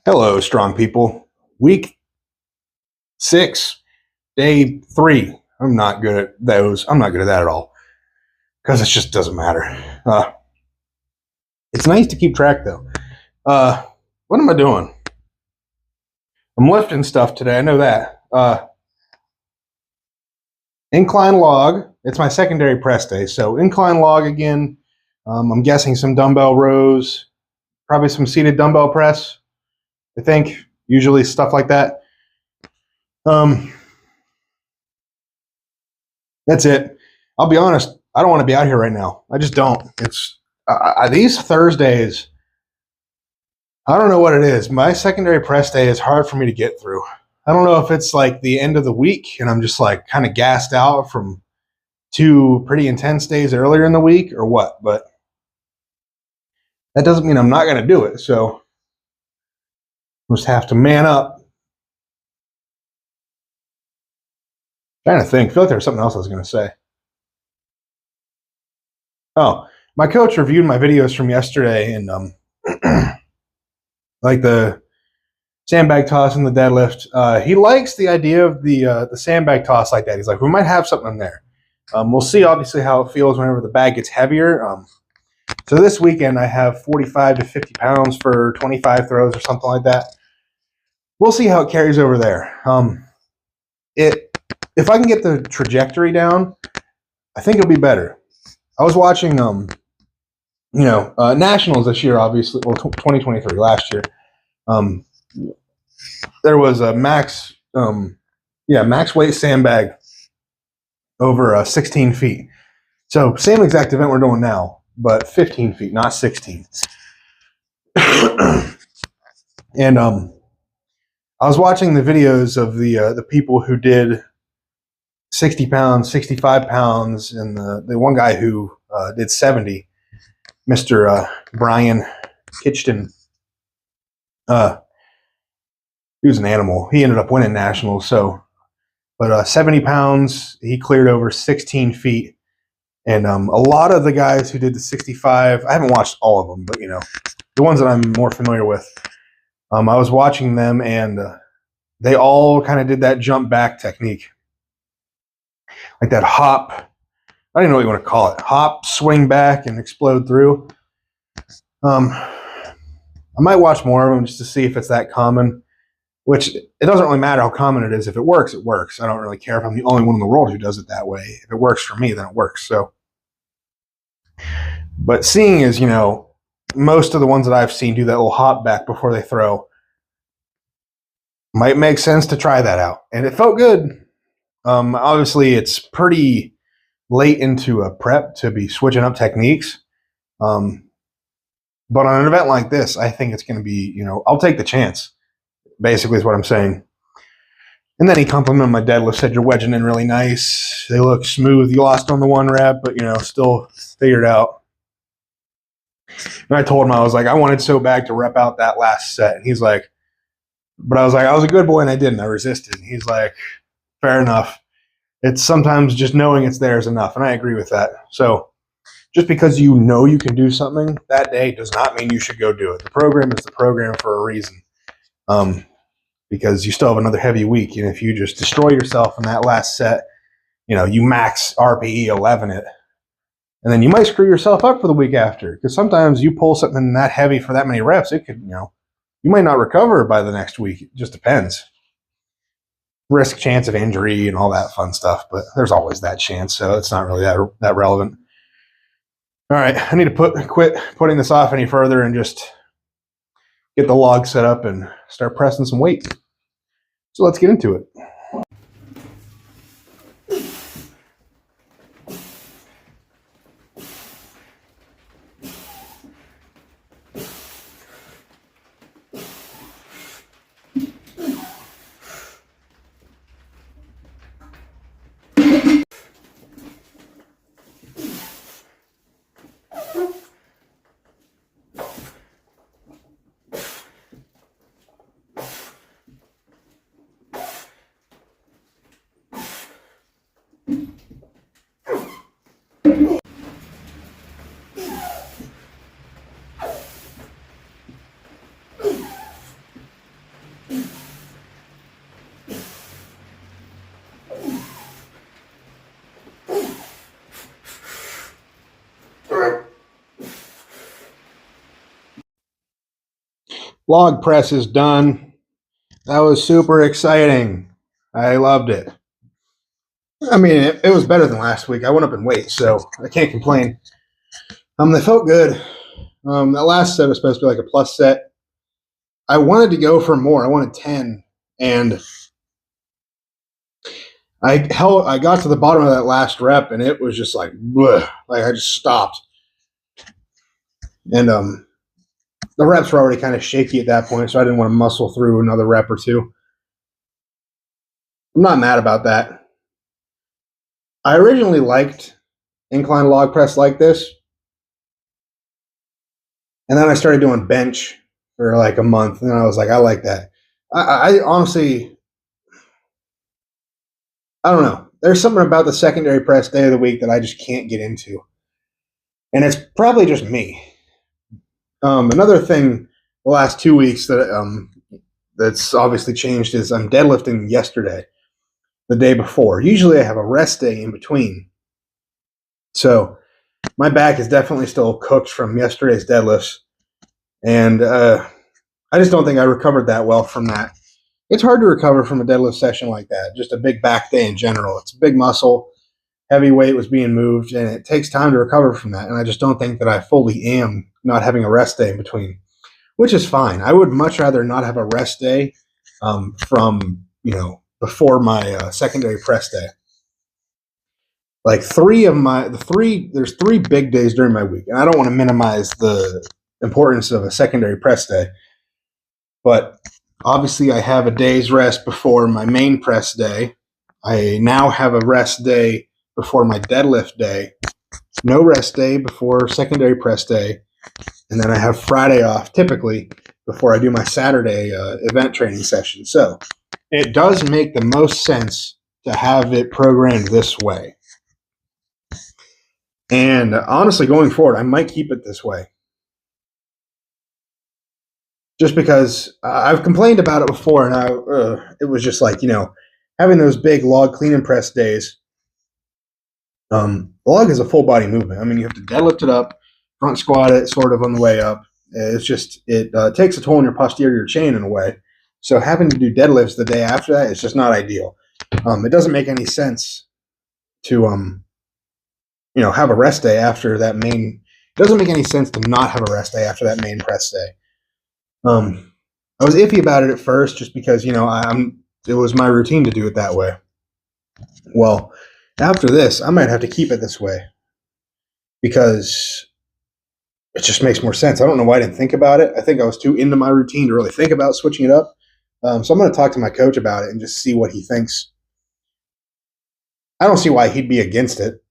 Hello, strong people. Week 6, day 3. I'm not good at those. I'm not good at that at all because it just doesn't matter. It's nice to keep track though. What am I doing? I'm lifting stuff today. I know that. Incline log. It's my secondary press day, so incline log again. I'm guessing some dumbbell rows, probably some seated dumbbell press. I think usually stuff like that. That's it. I'll be honest. I don't want to be out here right now. I just don't. It's these Thursdays. I don't know what it is. My secondary press day is hard for me to get through. I don't know if it's like the end of the week and I'm just like kind of gassed out from 2 pretty intense days earlier in the week or what, but that doesn't mean I'm not going to do it. So I just have to man up. I'm trying to think. I feel like there was something else I was going to say. Oh, my coach reviewed my videos from yesterday and like the sandbag toss and the deadlift. He likes the idea of the sandbag toss like that. He's like, we might have something in there. We'll see, obviously, how it feels whenever the bag gets heavier. So this weekend I have 45 to 50 pounds for 25 throws or something like that. We'll see how it carries over there. If I can get the trajectory down, I think it'll be better. I was watching, nationals this year, obviously. Well, 2023 last year. There was a max weight sandbag over 16 feet. So same exact event we're doing now, but 15 feet, not 16. And I was watching the videos of the people who did 60 pounds, 65 pounds, and the one guy who did 70, Mr. Brian Kitchton. He was an animal. He ended up winning nationals. So, but 70 pounds, he cleared over 16 feet. And a lot of the guys who did the 65, I haven't watched all of them, but the ones that I'm more familiar with, I was watching them, and they all kind of did that jump back technique, like that hop. I don't even know what you want to call it. Hop, swing back, and explode through. I might watch more of them just to see if it's that common. Which it doesn't really matter how common it is. If it works, it works. I don't really care if I'm the only one in the world who does it that way. If it works for me, then it works. So, but seeing is, most of the ones that I've seen do that little hop back before they throw. Might make sense to try that out, and it felt good. Obviously, it's pretty late into a prep to be switching up techniques. But on an event like this, I think it's going to be, I'll take the chance. Basically, is what I'm saying. And then he complimented my deadlift, said you're wedging in really nice. They look smooth. You lost on the 1 rep, but still figured out. And I told him, I was like, I wanted so bad to rep out that last set. And he's like, but I was like, I was a good boy and I didn't. I resisted. And he's like, fair enough. It's sometimes just knowing it's there is enough. And I agree with that. So just because you know you can do something that day does not mean you should go do it. The program is the program for a reason. Because you still have another heavy week. And if you just destroy yourself in that last set, you max RPE 11 it. And then you might screw yourself up for the week after. Because sometimes you pull something that heavy for that many reps, it could, you might not recover by the next week. It just depends. Risk, chance of injury, and all that fun stuff. But there's always that chance, so it's not really that relevant. All right, I need to quit putting this off any further and just get the log set up and start pressing some weight. So let's get into it. log press is done. That was super exciting. I loved it. I mean, it was better than last week. I went up in weight, so I can't complain. They felt good. That last set was supposed to be like a plus set. I wanted to go for more. I wanted 10, and I got to the bottom of that last rep, and it was just like, bleh, like I just stopped. And the reps were already kind of shaky at that point, so I didn't want to muscle through another rep or two. I'm not mad about that. I originally liked incline log press like this, and then I started doing bench for like a month, and I was like, I like that. I honestly, I don't know. There's something about the secondary press day of the week that I just can't get into, and it's probably just me. Another thing, the last 2 weeks that's obviously changed is I'm deadlifting yesterday, the day before. Usually I have a rest day in between, so my back is definitely still cooked from yesterday's deadlifts, and I just don't think I recovered that well from that. It's hard to recover from a deadlift session like that, just a big back day in general. It's a big muscle, heavy weight was being moved, and it takes time to recover from that. And I just don't think that I fully am not having a rest day in between, which is fine. I would much rather not have a rest day from, before my secondary press day. Like there's 3 big days during my week, and I don't want to minimize the importance of a secondary press day, but obviously I have a day's rest before my main press day. I now have a rest day before my deadlift day, no rest day before secondary press day, and then I have Friday off typically before I do my Saturday event training session. So it does make the most sense to have it programmed this way. And honestly, going forward, I might keep it this way. Just because I've complained about it before, and it was just like, having those big log clean and press days. The log is a full body movement. I mean, you have to deadlift it up, front squat it sort of on the way up. It's just, it takes a toll on your posterior chain in a way. So having to do deadlifts the day after that is just not ideal. It doesn't make any sense to, have a rest day after that main. It doesn't make any sense to not have a rest day after that main press day. I was iffy about it at first just because, it was my routine to do it that way. Well, after this, I might have to keep it this way because it just makes more sense. I don't know why I didn't think about it. I think I was too into my routine to really think about switching it up. So I'm going to talk to my coach about it and just see what he thinks. I don't see why he'd be against it.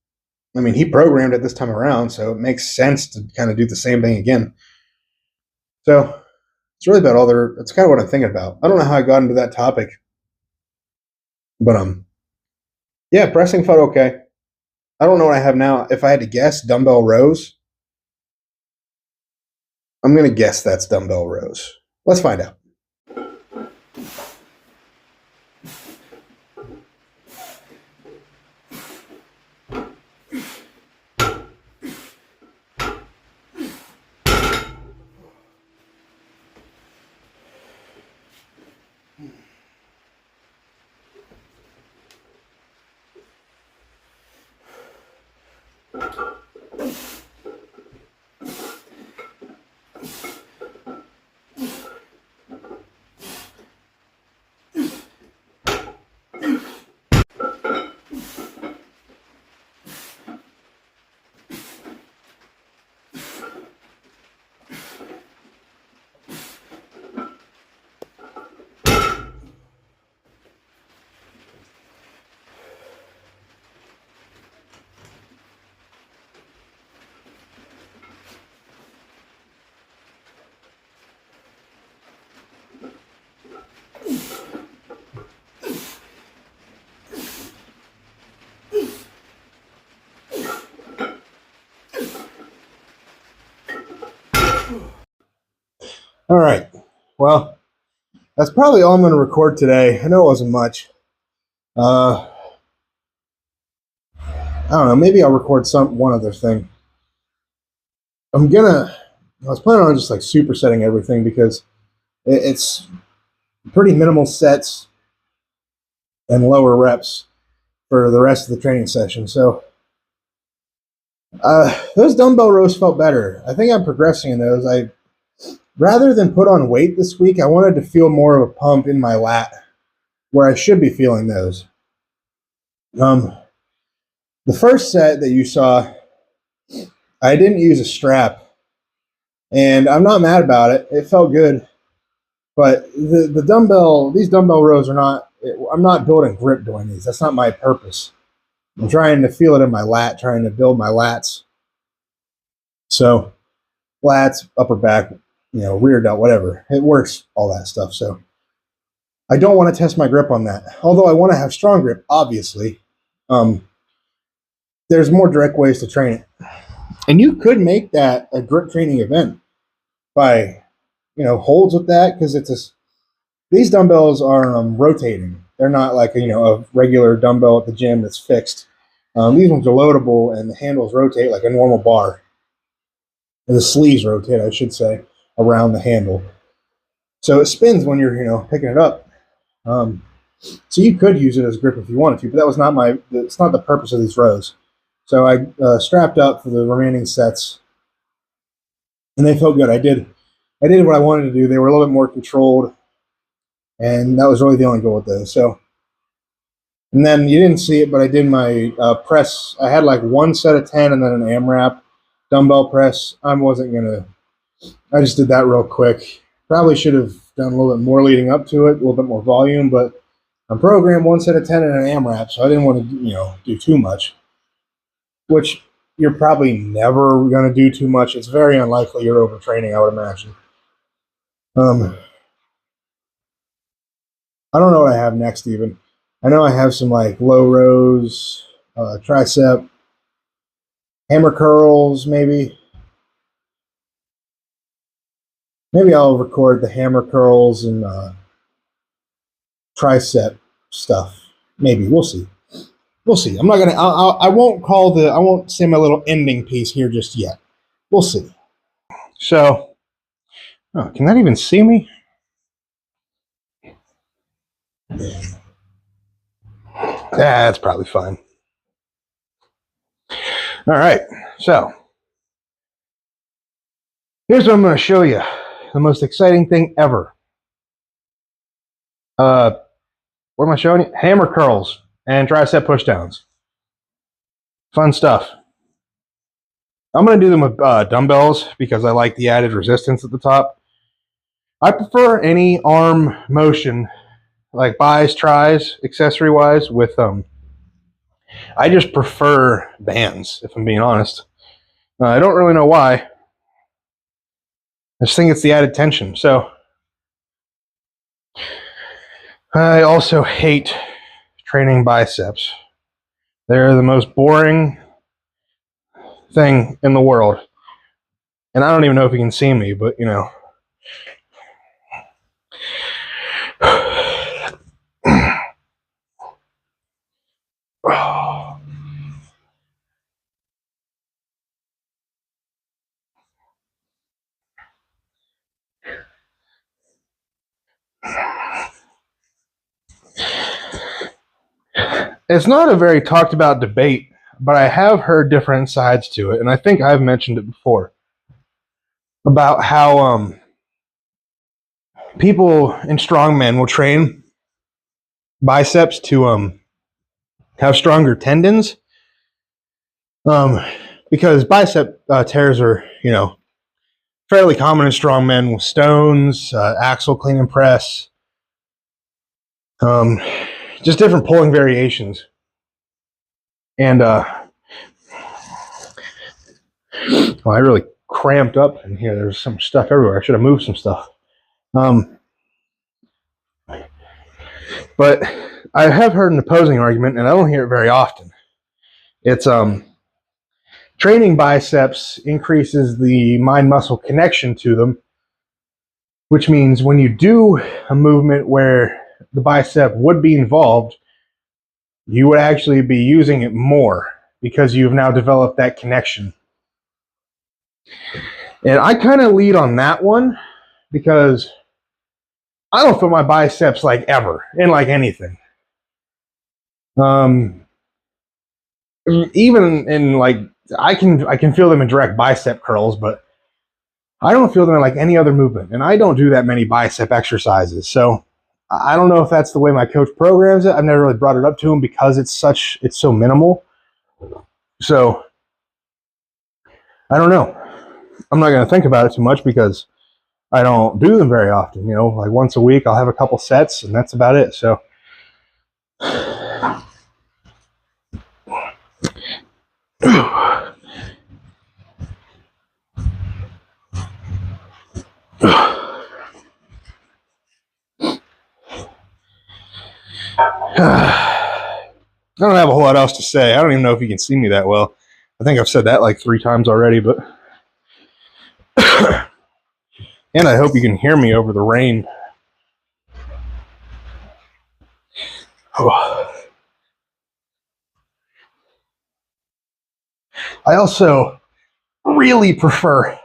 I mean, he programmed it this time around, so it makes sense to kind of do the same thing again. So it's really about that's kind of what I'm thinking about. I don't know how I got into that topic, but yeah, pressing felt okay. I don't know what I have now. If I had to guess, dumbbell rows. I'm going to guess that's dumbbell rows. Let's find out. All right. Well, that's probably all I'm going to record today. I know it wasn't much. I don't know. Maybe I'll record one other thing. I was planning on just like supersetting everything because It's pretty minimal sets and lower reps for the rest of the training session. So those dumbbell rows felt better. I think I'm progressing in those. Rather than put on weight this week, I wanted to feel more of a pump in my lat where I should be feeling those. The first set that you saw, I didn't use a strap, and I'm not mad about it. It felt good, but these dumbbell rows are not. I'm not building grip doing these. That's not my purpose. I'm trying to feel it in my lat, trying to build my lats. So, lats, upper back, rear delt, whatever. It works, all that stuff. So, I don't want to test my grip on that. Although I want to have strong grip, obviously. There's more direct ways to train it. And you could make that a grip training event by, holds with that, because these dumbbells are rotating. They're not like a regular dumbbell at the gym that's fixed. These ones are loadable, and the handles rotate like a normal bar. And the sleeves rotate, I should say, around the handle. So it spins when you're picking it up. So you could use it as grip if you wanted to, but that was not it's not the purpose of these rows. So I strapped up for the remaining sets, and they felt good. I did what I wanted to do. They were a little bit more controlled, and that was really the only goal with those. So, and then you didn't see it, but I did my press. I had like one set of 10 and then an AMRAP dumbbell press. I just did that real quick. Probably should have done a little bit more leading up to it, a little bit more volume, but I'm programmed one set of 10 and an AMRAP, so I didn't want to, do too much, which you're probably never going to do too much. It's very unlikely you're overtraining, I would imagine. I don't know what I have next even. I know I have some like low rows, tricep, hammer curls, maybe. Maybe I'll record the hammer curls and tricep stuff. Maybe. We'll see. We'll see. I'm not gonna. I won't say my little ending piece here just yet. We'll see. So, can that even see me? That's probably fine. All right. So, here's what I'm going to show you. The most exciting thing ever. What am I showing you? Hammer curls and tricep pushdowns. Fun stuff. I'm going to do them with dumbbells because I like the added resistance at the top. I prefer any arm motion, like bis, tris, accessory-wise, with I just prefer bands, if I'm being honest. I don't really know why. I just think it's the added tension. So I also hate training biceps. They're the most boring thing in the world. And I don't even know if you can see me, but It's not a very talked about debate, but I have heard different sides to it, and I think I've mentioned it before about how people in strongmen will train biceps to have stronger tendons, because bicep tears are fairly common in strongmen with stones, axle clean and press, just different pulling variations. And I really cramped up in here. There's some stuff everywhere. I should have moved some stuff. But I have heard an opposing argument, and I don't hear it very often. It's training biceps increases the mind-muscle connection to them, which means when you do a movement where the bicep would be involved, you would actually be using it more because you've now developed that connection. And I kind of lead on that one because I don't feel my biceps like ever in like anything. Even in like I can feel them in direct bicep curls, but I don't feel them in like any other movement, and I don't do that many bicep exercises. So I don't know if that's the way my coach programs it. I've never really brought it up to him because it's so minimal. So I don't know. I'm not going to think about it too much because I don't do them very often. You know, like once a week I'll have a couple sets, and that's about it. So I don't have a whole lot else to say. I don't even know if you can see me that well. I think I've said that like 3 times already, but and I hope you can hear me over the rain. Oh. I also really prefer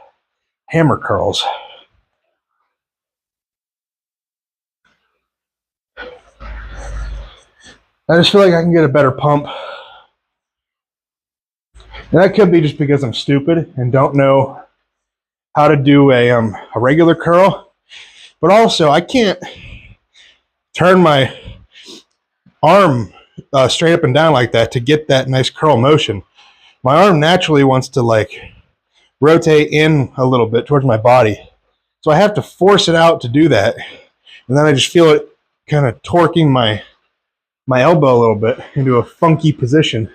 hammer curls. I just feel like I can get a better pump. And that could be just because I'm stupid and don't know how to do a regular curl. But also, I can't turn my arm straight up and down like that to get that nice curl motion. My arm naturally wants to like rotate in a little bit towards my body. So I have to force it out to do that. And then I just feel it kind of torquing my elbow a little bit into a funky position.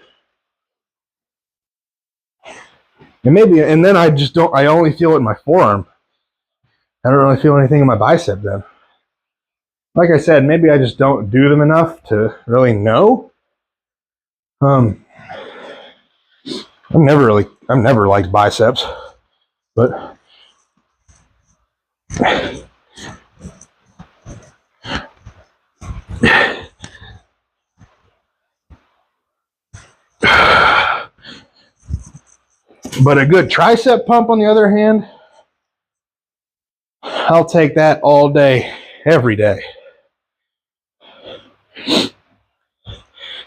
And then I only feel it in my forearm. I don't really feel anything in my bicep then. Like I said, maybe I just don't do them enough to really know. I've never liked biceps, but a good tricep pump, on the other hand, I'll take that all day, every day.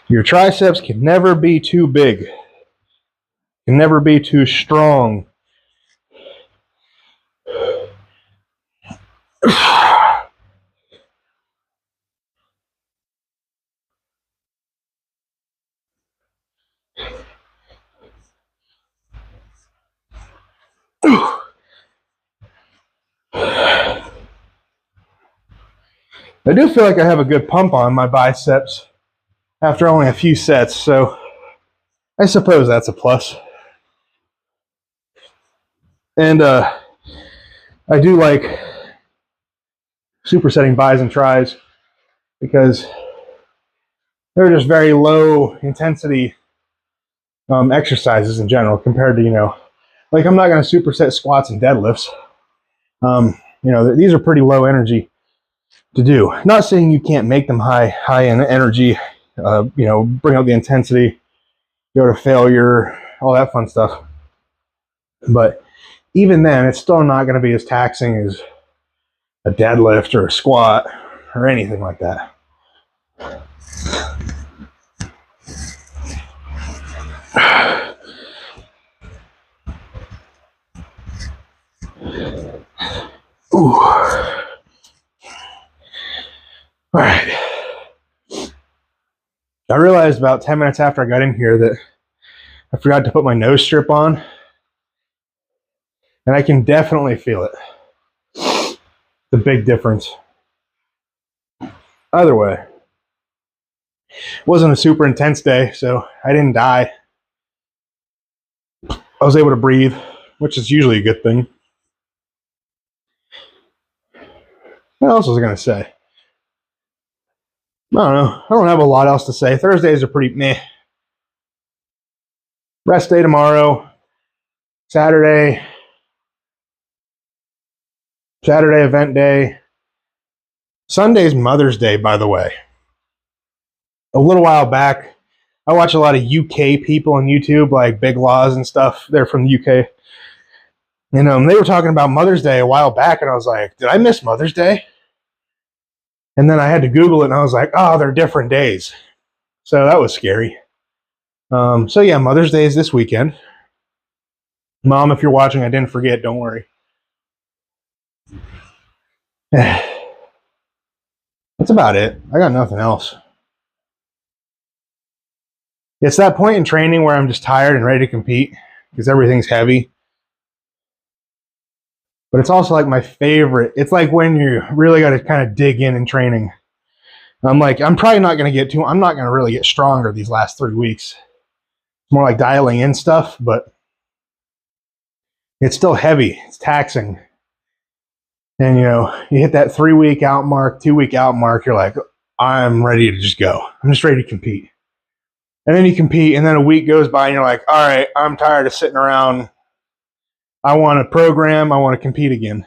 Your triceps can never be too big, can never be too strong. I do feel like I have a good pump on my biceps after only a few sets, so I suppose that's a plus. And I do like supersetting bis and tris because they're just very low intensity exercises in general compared to, like I'm not going to superset squats and deadlifts. These are pretty low energy to do. Not saying you can't make them high in energy, bring out the intensity, go to failure, all that fun stuff. But even then, it's still not going to be as taxing as a deadlift or a squat or anything like that. Ooh. All right. I realized about 10 minutes after I got in here that I forgot to put my nose strip on, and I can definitely feel it. The big difference. Either way, it wasn't a super intense day, so I didn't die. I was able to breathe, which is usually a good thing. What else was I going to say? I don't know. I don't have a lot else to say. Thursdays are pretty meh. Rest day tomorrow. Saturday event day. Sunday's Mother's Day, by the way. A little while back, I watch a lot of UK people on YouTube, like Big Laws and stuff. They're from the UK. And they were talking about Mother's Day a while back, and I was like, did I miss Mother's Day? And then I had to Google it, and I was like, oh, they're different days. So that was scary. So yeah, Mother's Day is this weekend. Mom, if you're watching, I didn't forget. Don't worry. That's about it. I got nothing else. It's that point in training where I'm just tired and ready to compete because everything's heavy. But it's also like my favorite. It's like when you really got to kind of dig in training. I'm like, I'm probably not going to get I'm not going to really get stronger these last 3 weeks. It's more like dialing in stuff, but it's still heavy. It's taxing. And, you hit that 3-week out mark, 2-week out mark. You're like, I'm ready to just go. I'm just ready to compete. And then you compete, and then a week goes by, and you're like, all right, I'm tired of sitting around. I want to program. I want to compete again.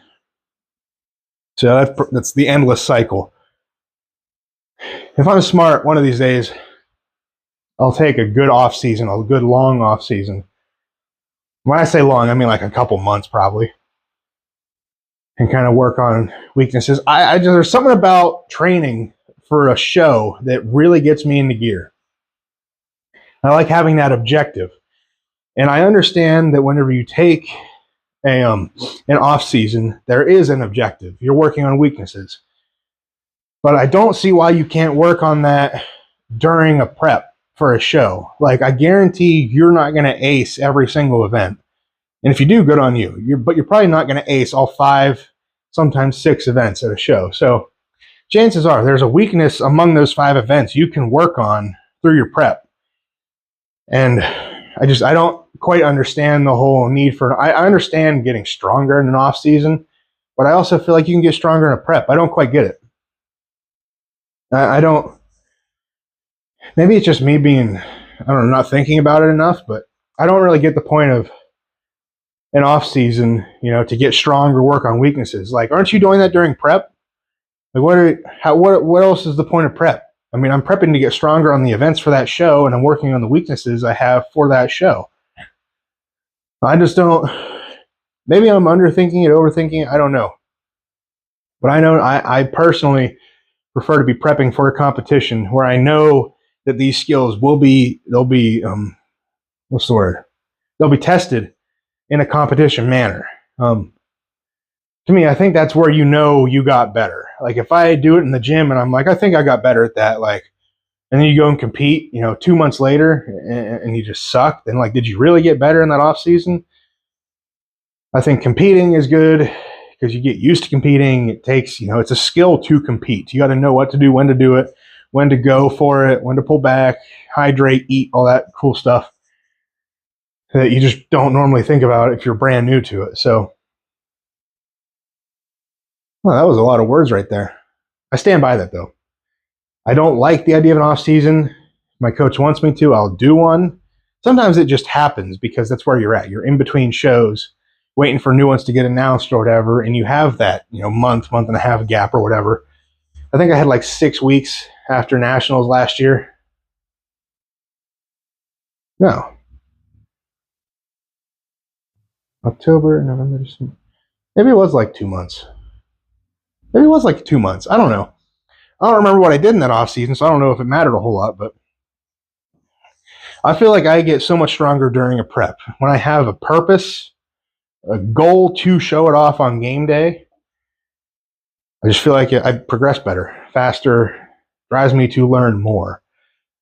So that's the endless cycle. If I'm smart, one of these days, I'll take a good off season, a good long off season. When I say long, I mean like a couple months probably, and kind of work on weaknesses. There's something about training for a show that really gets me into gear. I like having that objective, and I understand that whenever you take an off season, there is an objective. You're working on weaknesses. But I don't see why you can't work on that during a prep for a show. Like, I guarantee you're not going to ace every single event. And if you do, good on you. But you're probably not going to ace all 5, sometimes 6 events at a show. So chances are there's a weakness among those 5 events you can work on through your prep. And I don't quite understand the whole need for, I understand getting stronger in an off season, but I also feel like you can get stronger in a prep. I don't quite get it. I don't, maybe it's just me being, I don't know, not thinking about it enough, but I don't really get the point of an off season, to get stronger, work on weaknesses. Like, aren't you doing that during prep? Like, what else is the point of prep? I mean, I'm prepping to get stronger on the events for that show, and I'm working on the weaknesses I have for that show. I just don't, maybe I'm underthinking it, overthinking it, I don't know. But I know I personally prefer to be prepping for a competition where I know that these skills they'll be what's the word? They'll be tested in a competition manner. To me, I think that's where you got better. Like, if I do it in the gym and I'm like, I think I got better at that, like, and then you go and compete, 2 months later and you just suck, then, like, did you really get better in that off season? I think competing is good because you get used to competing. It takes, it's a skill to compete. You got to know what to do, when to do it, when to go for it, when to pull back, hydrate, eat, all that cool stuff that you just don't normally think about if you're brand new to it. So, well, that was a lot of words right there. I stand by that, though. I don't like the idea of an off season. If my coach wants me to, I'll do one. Sometimes it just happens because that's where you're at. You're in between shows, waiting for new ones to get announced or whatever, and you have that, month and a half gap or whatever. I think I had like 6 weeks after nationals last year. No. October, November, December. Maybe it was like 2 months. Maybe it was like 2 months. I don't know. I don't remember what I did in that off season, so I don't know if it mattered a whole lot, but I feel like I get so much stronger during a prep. When I have a purpose, a goal to show it off on game day, I just feel like I progress better, faster, drives me to learn more.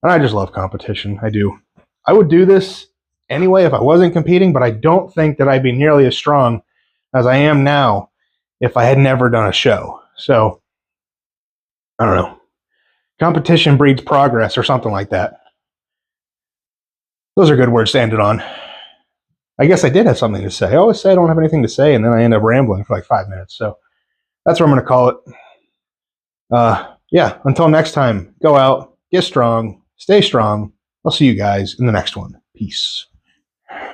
And I just love competition. I do. I would do this anyway if I wasn't competing, but I don't think that I'd be nearly as strong as I am now if I had never done a show. So, I don't know. Competition breeds progress or something like that. Those are good words to end it on. I guess I did have something to say. I always say I don't have anything to say, and then I end up rambling for like 5 minutes. So that's what I'm going to call it. Yeah, until next time, go out, get strong, stay strong. I'll see you guys in the next one. Peace.